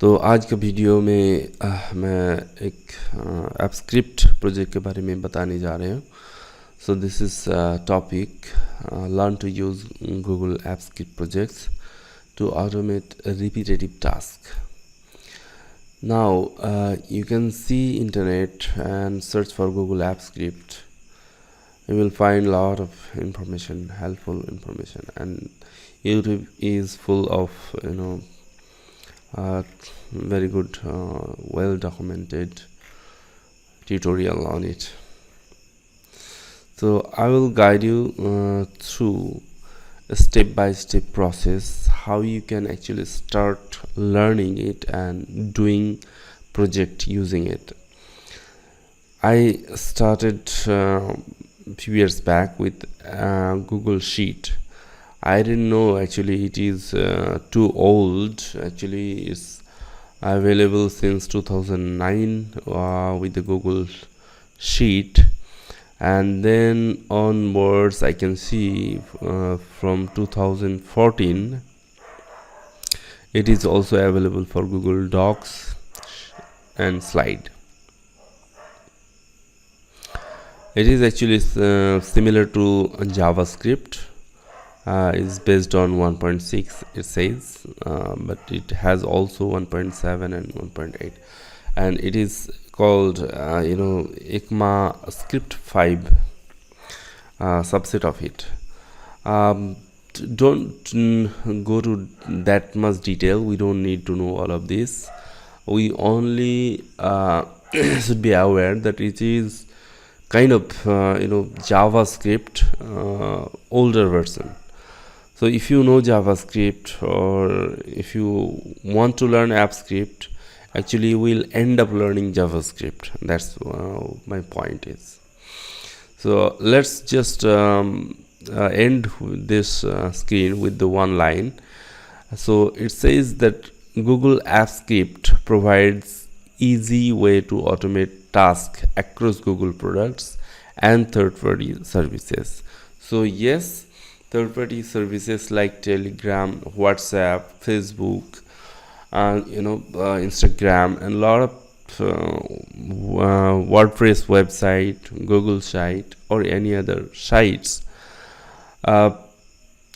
तो आज का वीडियो में मैं एक एब्सक्रिप्ट प्रोजेक्ट के बारे में बताने जा रहे हूँ. So this is topic learn to use Google apps script projects to automate a repetitive task. Now you can see internet and search for Google AppScript. You will find a lot of information, helpful information, and YouTube is full of very good, well documented tutorial on it. So I will guide you through a step-by-step process how you can actually start learning it and doing project using it. I started few years back with Google Sheet. I didn't know actually it is too old. Actually it's available since 2009 with the Google Sheet, and then onwards I can see from 2014 it is also available for Google Docs and Slide. It is actually similar to JavaScript. It's based on 1.6 it says, but it has also 1.7 and 1.8, and it is called ECMAScript 5 subset of it. Don't go to that much detail. We don't need to know all of this. We only should be aware that it is kind of JavaScript older version. So if you know JavaScript, or if you want to learn AppScript, actually you will end up learning JavaScript. That's my point is. So let's just end this screen with the one line. So it says that Google AppScript provides easy way to automate tasks across Google products and third-party services. So yes, third-party services like Telegram, WhatsApp, Facebook, Instagram, and a lot of WordPress website, Google site, or any other sites.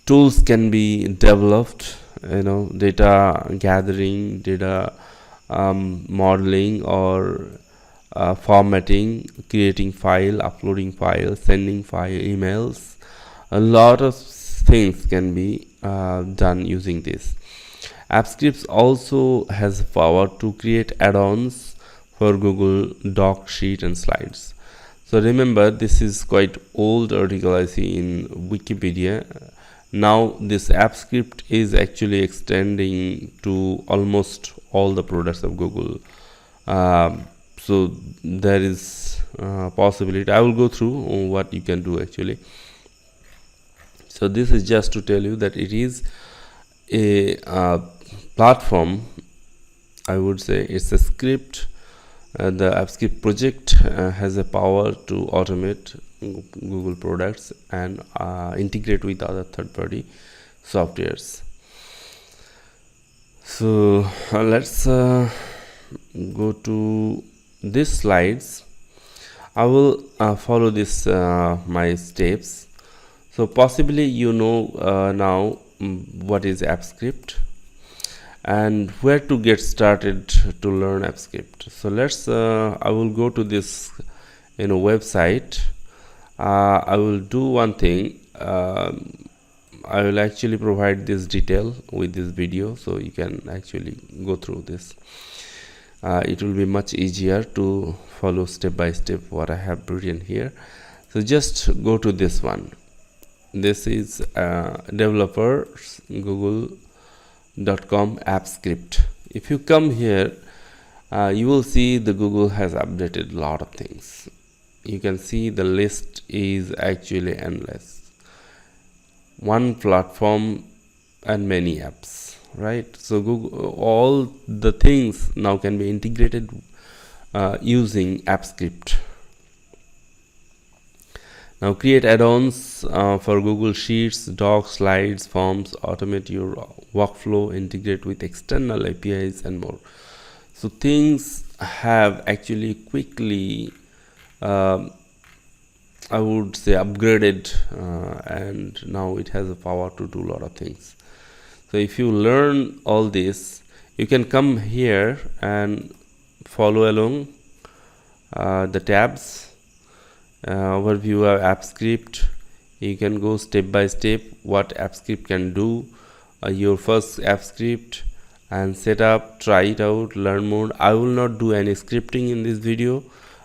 Tools can be developed, data gathering, data modeling, or formatting, creating file, uploading file, sending file, emails. A lot of things can be done using this. AppScript also has power to create add-ons for Google Doc, Sheet, and Slides. So remember, this is quite old article I see in Wikipedia. Now this AppScript is actually extending to almost all the products of Google. So there is possibility. I will go through what you can do actually. So this is just to tell you that it is a platform. I would say it's a script. The AppScript project has a power to automate Google products and integrate with other third-party softwares. So let's go to these slides. I will follow this my steps. So possibly now what is AppScript and where to get started to learn AppScript. So let's I will go to this website. I will do one thing. I will actually provide this detail with this video, so you can actually go through this. It will be much easier to follow step by step what I have written here. So just go to this one. This is developers google.com AppScript. If you come here, you will see the Google has updated a lot of things. You can see the list is actually endless. One platform and many apps, right? So Google, all the things now can be integrated using AppScript. Now create add-ons for Google Sheets, Docs, Slides, Forms, automate your workflow, integrate with external APIs and more. So things have actually quickly I would say upgraded, and now it has the power to do a lot of things. So if you learn all this, you can come here and follow along the tabs. Overview of Abscript. You can go step by step what Abscript can do. Your first Abscript and set up, try it out, learn more. I will not do any scripting in this video.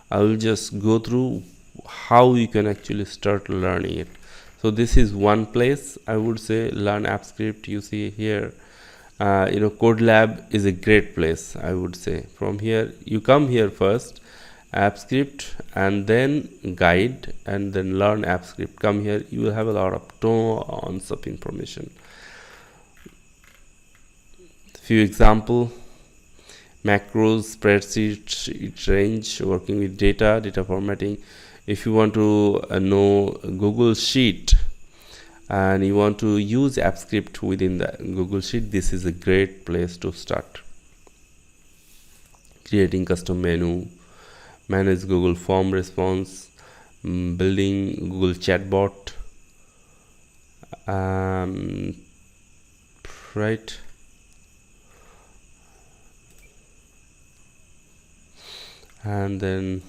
I will just go through how you can actually start learning it. So this is one place I would say learn Abscript. You see here, Code Lab is a great place. I would say from here you come here first, Abscript, and then guide, and then learn Abscript. Come here, you will have a lot of tons of information. Few example: macros, spreadsheet, range, working with data formatting. If you want to know Google Sheet and you want to use Abscript within the Google Sheet, this is a great place to start. Creating custom menu, manage Google form response, building Google chatbot, right? And then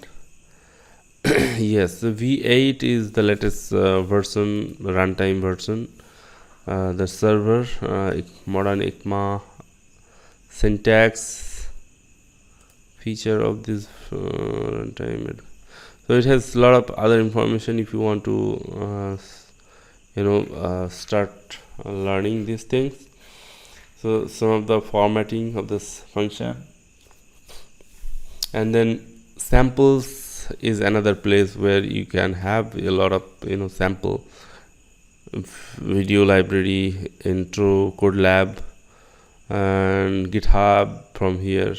yes, the V8 is the latest version, runtime version. The server, modern ECMA, syntax, feature of this runtime. So it has a lot of other information if you want to start learning these things. So some of the formatting of this function, and then samples is another place where you can have a lot of sample video library, intro, Code Lab, and GitHub from here.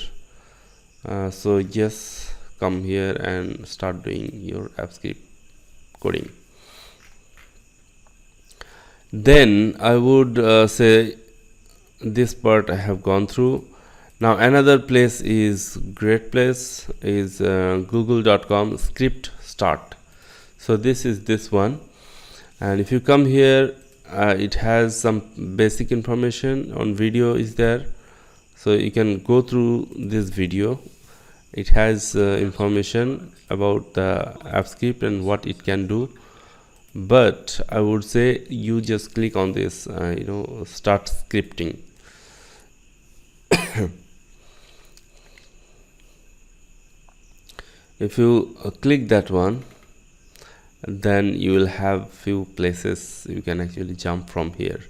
So just come here and start doing your Abscript coding. Then I would say this part I have gone through. Now another place is great place is google.com script start. So this is this one, and if you come here, it has some basic information on video is there, so you can go through this video. It has information about the Abscript and what it can do, but I would say you just click on this start scripting. If you click that one, then you will have few places you can actually jump from here.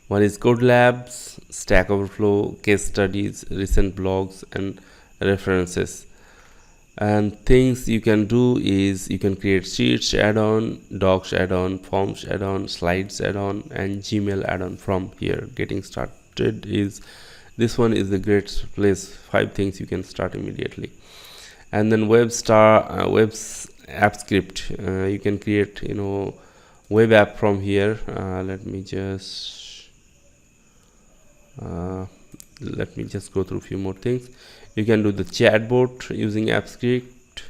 One is Code Labs, Stack Overflow, case studies, recent blogs, and references. And things you can do is you can create Sheets add-on, Docs add-on, Forms add-on, Slides add-on, and Gmail add-on from here. Getting started is this one is a great place. 5 things you can start immediately. And then web's Abscript, you can create web app from here. Let me just go through a few more things. You can do the chatbot using Abscript,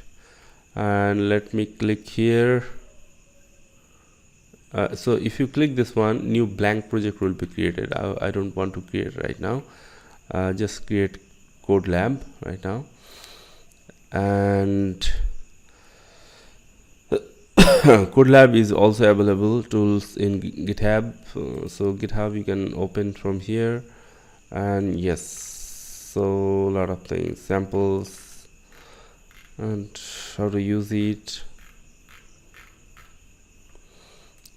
and let me click here. So if you click this one, new blank project will be created. I don't want to create right now. Just create Code Lab right now. And Code Lab is also available tools in GitHub. So GitHub you can open from here, and yes, so a lot of things, samples, and how to use it,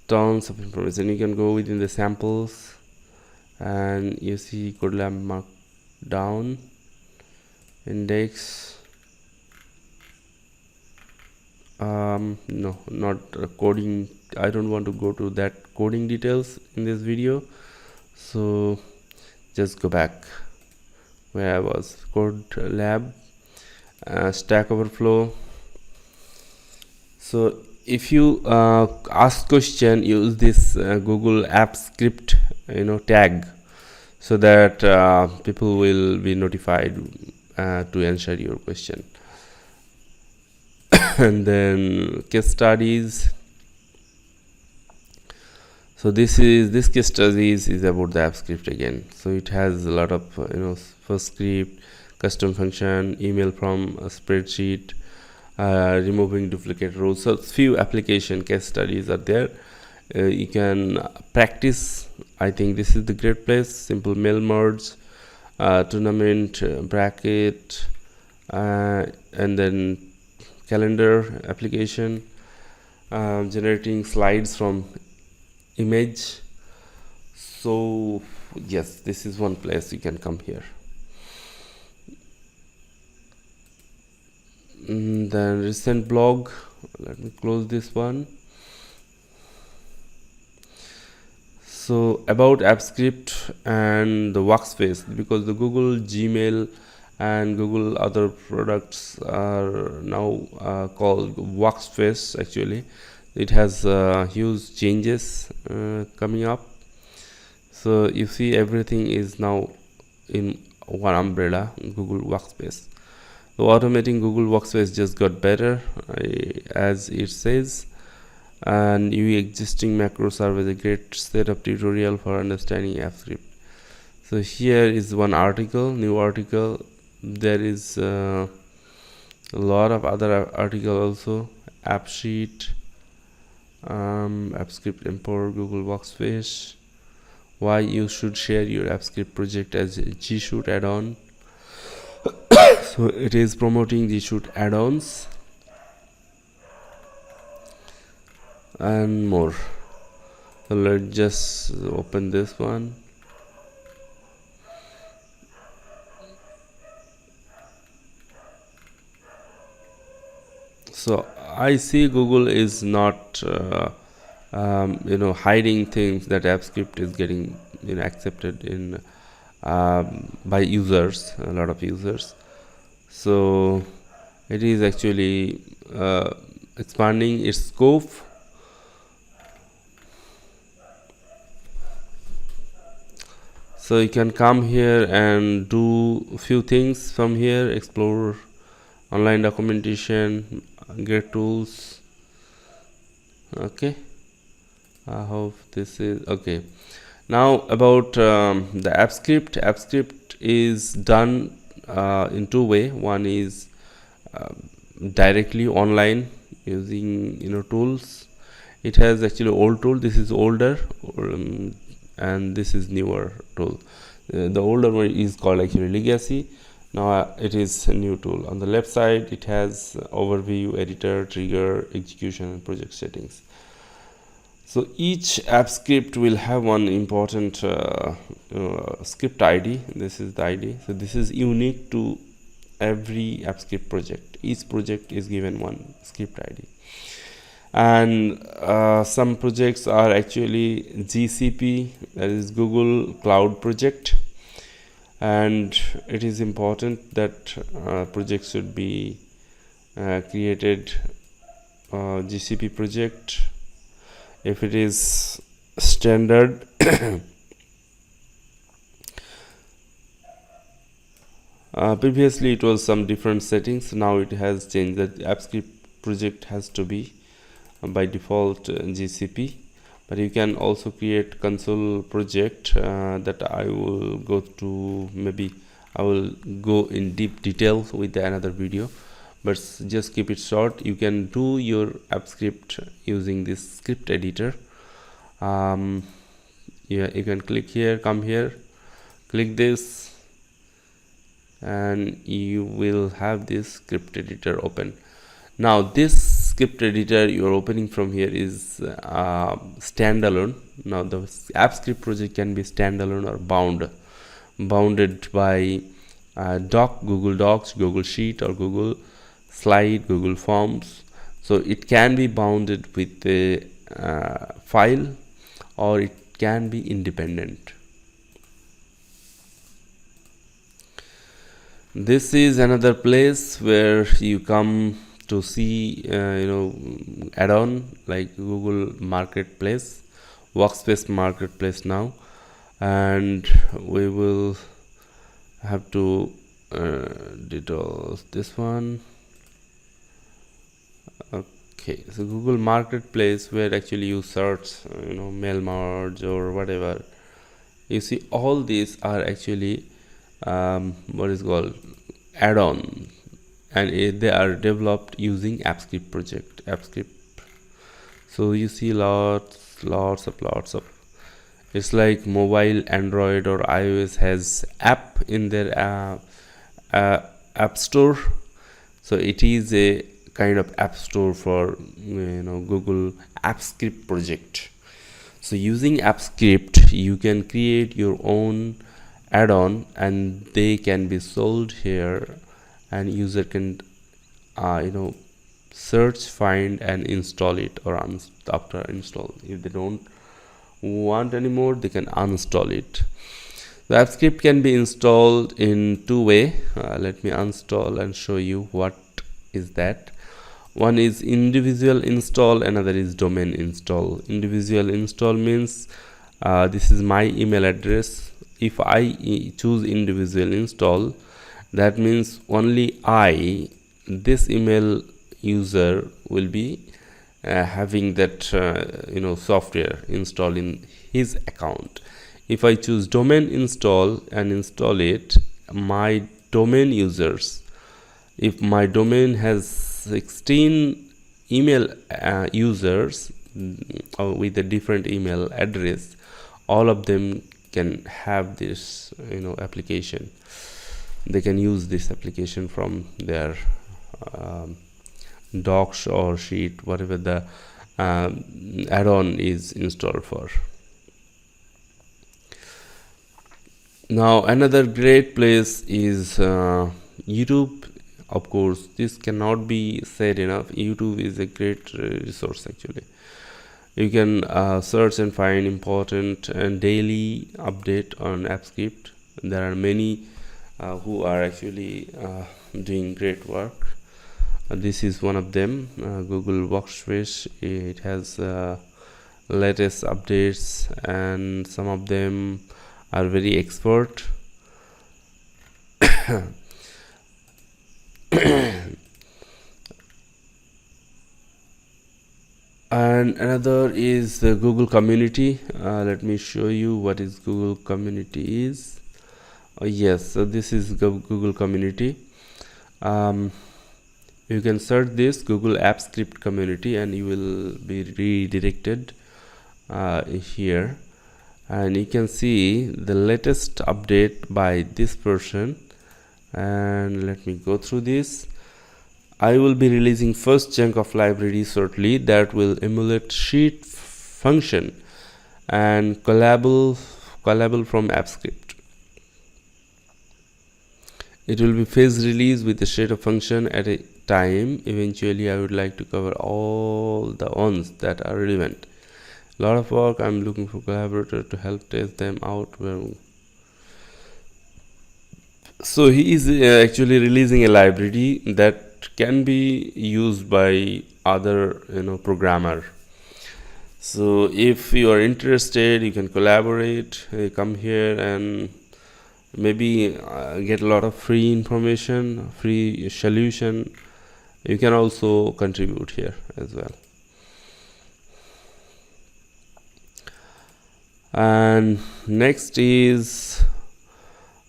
tons of information. You can go within the samples, and you see Code Lab markdown, index. No, not coding. I don't want to go to that coding details in this video, so just go back where I was. Code Lab, Stack Overflow. So if you ask question, use this Google Abscript tag, so that people will be notified to answer your question. And then case studies. So this case studies is about the Abscript again. So it has a lot of first script, custom function, email from a spreadsheet, removing duplicate rows. So few application case studies are there. You can practice. I think this is the great place. Simple mail merge, tournament, bracket, and then calendar application, generating slides from image. So yes, this is one place you can come here. Then recent blog. Let me close this one. So about Abscript and the workspace, because the Google Gmail and Google other products are now called workspace. Actually, it has huge changes coming up. So you see, everything is now in one umbrella, Google Workspace. The automating Google Workspace just got better, as it says, and your existing macro serve as a great setup tutorial for understanding Abscript. So here is one article, new article. There is a lot of other article also. App sheet, Abscript import Google Workspace, why you should share your Abscript project as a G-Shoot add-on. So it is promoting G-Shoot add-ons and more. So let's just open this one. So I see Google is not hiding things that Abscript is getting accepted in by users, a lot of users. So it is actually expanding its scope. So you can come here and do a few things from here, explore online documentation, get tools. Okay, I hope this is okay. Now about the Abscript. Abscript is done in two ways. One is directly online using tools. It has actually old tool. This is older, and this is newer tool. The older one is called actually legacy. Now it is a new tool. On the left side, it has overview, editor, trigger, execution, and project settings. So each Abscript will have one important script ID. This is the ID. So this is unique to every Abscript project. Each project is given one script ID. And some projects are actually GCP, that is Google Cloud Project. And it is important that projects should be created GCP project. If it is standard previously it was some different settings. Now it has changed that Abscript project has to be by default GCP, but you can also create console project that I will go to. Maybe I will go in deep details with another video, but just keep it short. You can do your Abscript using this script editor. Yeah, you can click here, come here, click this, and you will have this script editor open. Now this script editor you are opening from here is standalone. Now the Abscript project can be standalone or bounded by Google Docs, Google Sheet, or Google Slide, Google Forms. So it can be bounded with a file, or it can be independent. This is another place where you come to see add-on like Google Marketplace, Workspace Marketplace now, and we will have to detail this one. Okay, so Google Marketplace, where actually you search mail merge or whatever, you see all these are actually what is called add-on, and they are developed using Abscript project, Abscript. So you see lots of it's like mobile, Android or iOS has app in their app store, so it is a kind of app store for Google Abscript project. So using Abscript you can create your own add-on and they can be sold here, and user can search, find and install it, or after install, if they don't want anymore they can uninstall it. The Abscript can be installed in two way. Let me uninstall and show you what is that. One is individual install, another is domain install. Individual install means this is my email address. If I choose individual install, that means only this email user will be having that software installed in his account. If I choose domain install and install it, my domain users, if my domain has 16 email users with a different email address, all of them can have this application. They can use this application from their docs or sheet, whatever the add-on is installed for. Now another great place is YouTube. Of course, this cannot be said enough. YouTube is a great resource actually. You can search and find important and daily update on Abscript. There are many who are actually doing great work. This is one of them, Google Workspace. It has latest updates and some of them are very expert. And another is the Google community. Let me show you what is Google community is. Yes, so this is Google community. You can search this Google Abscript community and you will be redirected here, and you can see the latest update by this person. And let me go through this. I will be releasing first chunk of library shortly that will emulate sheet function and callable from Abscript. It will be phase release with a set of function at a time. Eventually I would like to cover all the ones that are relevant. A lot of work. I'm looking for collaborator to help test them out. So he is actually releasing a library that can be used by other programmer. So if you are interested, you can collaborate, come here and maybe get a lot of free information, free solution. You can also contribute here as well. And next is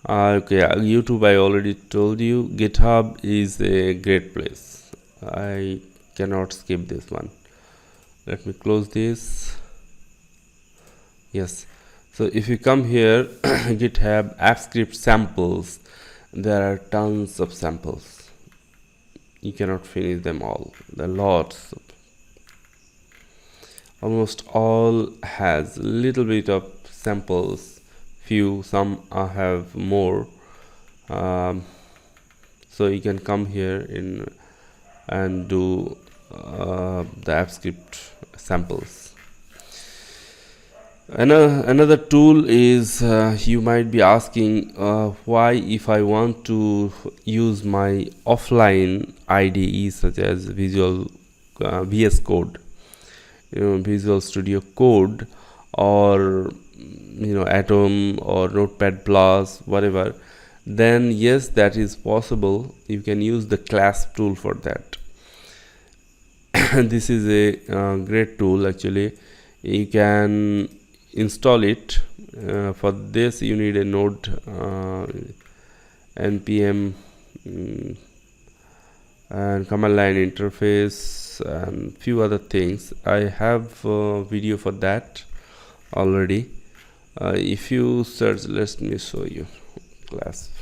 YouTube. I already told you. GitHub is a great place. I cannot skip this one. Let me close this. Yes, so if you come here, GitHub Abscript samples, there are tons of samples. You cannot finish them all. There are lots. Almost all has a little bit of samples. Few, some have more. So you can come here in and do the Abscript samples. Another tool is, you might be asking, why, if I want to use my offline IDE such as VS Code, Visual Studio Code, or Atom or Notepad Plus, whatever, then yes, that is possible. You can use the Clasp tool for that. This is a great tool actually. You can install it. For this you need a node npm and command line interface and few other things. I have a video for that already. If you search, let me show you Clasp.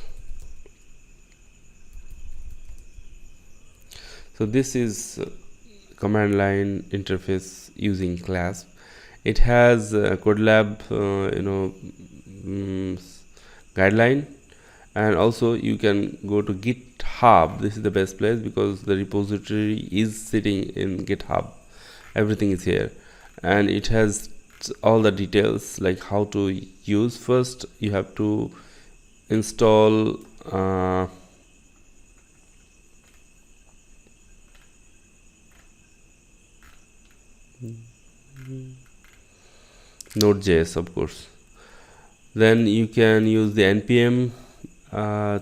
So this is command line interface using Clasp. It has CodeLab guideline, and also you can go to GitHub. This is the best place because the repository is sitting in GitHub. Everything is here, and it has all the details like how to use. First you have to install Node.js, of course. Then you can use the npm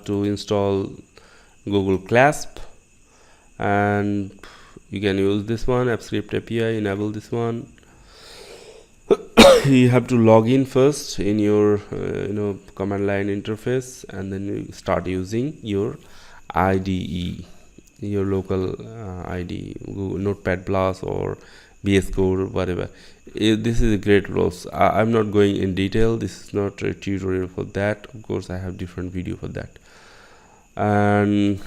to install Google Clasp, and you can use this one, Abscript API, enable this one. You have to log in first in your command line interface, and then you start using your IDE, your local IDE, Google Notepad Plus or VS Code or whatever. This is a great process. I'm not going in detail. This is not a tutorial for that. Of course, I have different video for that. And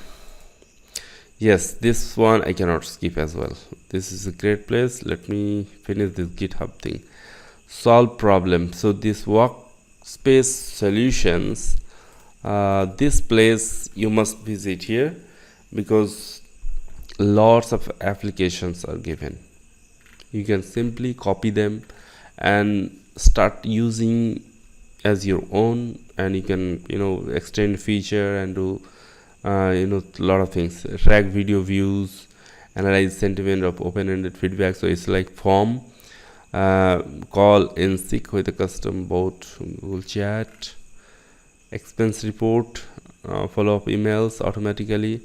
yes, this one I cannot skip as well. This is a great place. Let me finish this GitHub thing. Solve problem. So this workspace solutions, this place you must visit here because lots of applications are given. You can simply copy them and start using as your own, and you can extend feature and do a lot of things. Track video views, analyze sentiment of open-ended feedback. So it's like form, call in sick with a custom bot, Google Chat, expense report, follow-up emails automatically,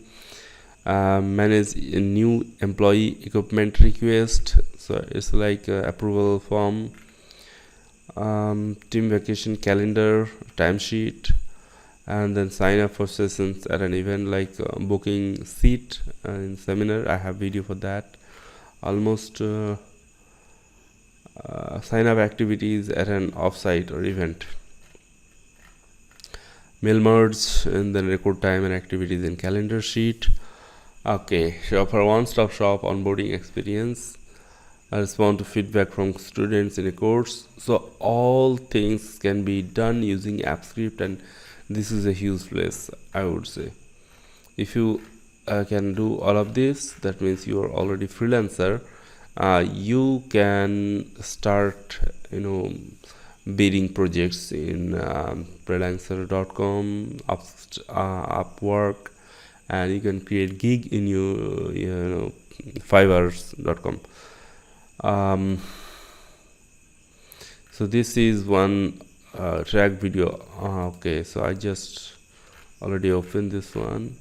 manage a new employee equipment request. So it's like approval form, team vacation calendar, timesheet, and then sign up for sessions at an event like booking seat in seminar. I have video for that. Almost sign up activities at an offsite or event. Mail merge, and then record time and activities in calendar sheet. Okay, so for one-stop shop onboarding experience, I respond to feedback from students in a course. So all things can be done using Abscript, and this is a huge place, I would say. If you can do all of this, that means you are already freelancer. You can start bidding projects in freelancer.com, Upwork, and you can create gig in your Fiverr.com. So this is one track video. Okay, so I just already opened this one.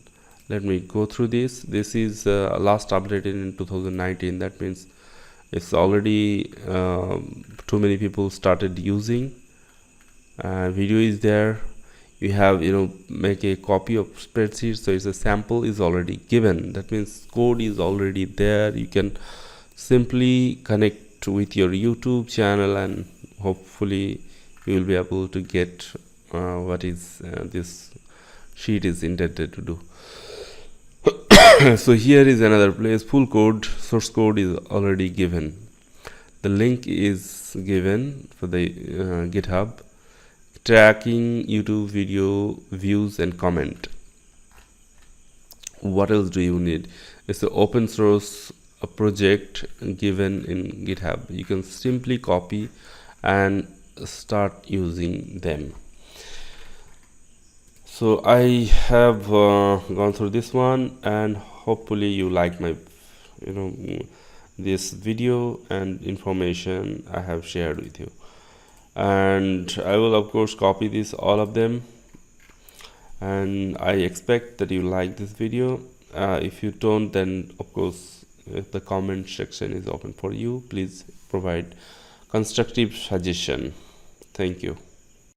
Let me go through this. This is last updated in 2019. That means it's already too many people started using. Video is there. You have make a copy of spreadsheet, so it's a sample is already given. That means code is already there. You can simply connect with your YouTube channel, and hopefully you will be able to get what is this sheet is intended to do. So here is another place. Full code, source code is already given. The link is given for the GitHub. Tracking YouTube video views and comment. What else do you need? It's an open source project given in GitHub. You can simply copy and start using them. So I have gone through this one, and hopefully you like my this video and information I have shared with you. And I will of course copy this all of them, and I expect that you like this video. If you don't, then of course the comment section is open for you. Please provide constructive suggestion. Thank you.